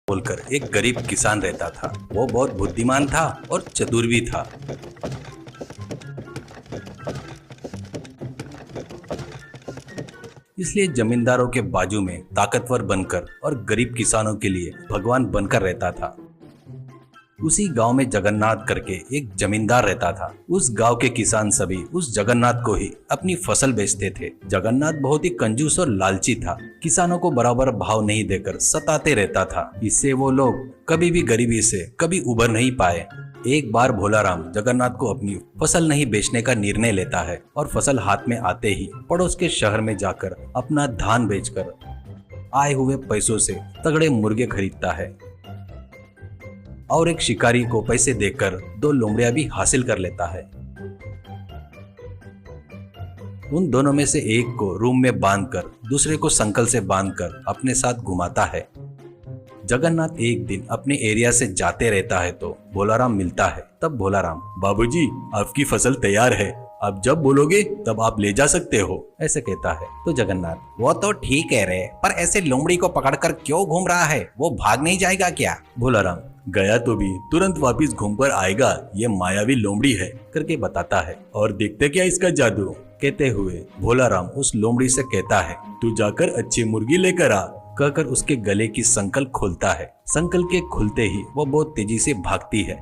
बोलकर एक गरीब किसान रहता था। वो बहुत बुद्धिमान था और चतुर भी था। इसलिए जमींदारों के बाजू में ताकतवर बनकर और गरीब किसानों के लिए भगवान बनकर रहता था। उसी गांव में जगन्नाथ करके एक जमींदार रहता था। उस गांव के किसान सभी उस जगन्नाथ को ही अपनी फसल बेचते थे। जगन्नाथ बहुत ही कंजूस और लालची था। किसानों को बराबर भाव नहीं देकर सताते रहता था। इससे वो लोग कभी भी गरीबी से कभी उबर नहीं पाए। एक बार भोलाराम जगन्नाथ को अपनी फसल नहीं बेचने का निर्णय लेता है और फसल हाथ में आते ही पड़ोस के शहर में जाकर अपना धान बेचकर आए हुए पैसों से तगड़े मुर्गे खरीदता है और एक शिकारी को पैसे देकर 2 लोमड़ियां भी हासिल कर लेता है। उन दोनों में से एक को रूम में बांधकर दूसरे को संकल से बांधकर अपने साथ घुमाता है। जगन्नाथ एक दिन अपने एरिया से जाते रहता है तो भोलाराम मिलता है। तब भोलाराम, बाबूजी आपकी फसल तैयार है, आप जब बोलोगे तब आप ले जा सकते हो, ऐसे कहता है। तो जगन्नाथ, वो तो ठीक कह रहे, पर ऐसे लोमड़ी को पकड़कर क्यों घूम रहा है? वो भाग नहीं जाएगा क्या? भोलाराम, गया तो भी तुरंत वापिस घूमकर आएगा, ये मायावी लोमड़ी है, करके बताता है। और देखते क्या इसका जादू। कहते हुए भोलाराम उस लोमड़ी से कहता है, तू जाकर अच्छी मुर्गी लेकर आ, कहकर उसके गले की संकल खोलता है। संकल के खुलते ही वो बहुत तेजी से भागती है।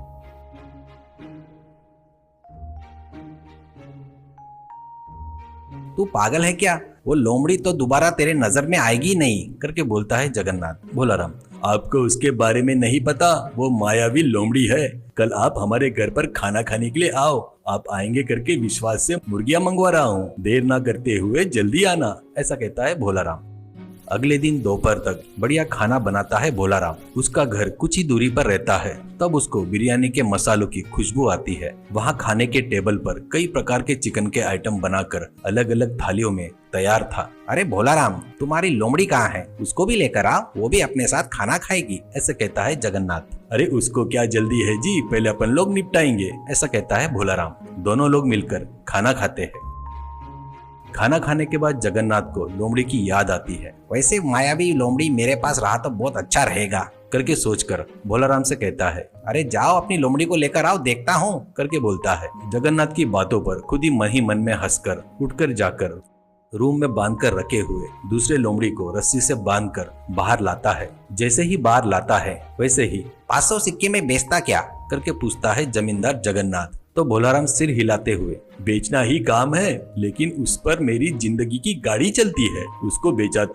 तू पागल है क्या? वो लोमड़ी तो दोबारा तेरे नजर में आएगी नहीं, करके बोलता है जगन्नाथ। भोलाराम, आपको उसके बारे में नहीं पता, वो मायावी लोमड़ी है। कल आप हमारे घर पर खाना खाने के लिए आओ, आप आएंगे करके विश्वास से मुर्गियां मंगवा रहा हूँ, देर ना करते हुए जल्दी आना, ऐसा कहता है भोलाराम। अगले दिन दोपहर तक बढ़िया खाना बनाता है भोलाराम। उसका घर कुछ ही दूरी पर रहता है। तब उसको बिरयानी के मसालों की खुशबू आती है। वहाँ खाने के टेबल पर कई प्रकार के चिकन के आइटम बनाकर अलग अलग थालियों में तैयार था। अरे भोलाराम, तुम्हारी लोमड़ी कहाँ है? उसको भी लेकर आओ, वो भी अपने साथ खाना खाएगी, ऐसे कहता है जगन्नाथ। अरे उसको क्या जल्दी है जी, पहले अपन लोग निपटाएंगे, ऐसा कहता है भोलाराम। दोनों लोग मिलकर खाना खाते हैं। खाना खाने के बाद जगन्नाथ को लोमड़ी की याद आती है। वैसे मायावी लोमड़ी मेरे पास रहा तो बहुत अच्छा रहेगा, करके सोचकर भोलाराम से कहता है, अरे जाओ अपनी लोमड़ी को लेकर आओ, देखता हूँ, करके बोलता है। जगन्नाथ की बातों पर खुद ही मन में हंसकर उठकर जाकर रूम में बांधकर रखे हुए दूसरे लोमड़ी को रस्सी से बांधकर बाहर लाता है। जैसे ही बाहर लाता है वैसे ही 500 सिक्के में बेचता क्या? करके पूछता है जमींदार जगन्नाथ। तो भोलाराम सिर हिलाते हुए, बेचना ही काम है, लेकिन उस पर मेरी जिंदगी की गाड़ी चलती है, उसको बेचा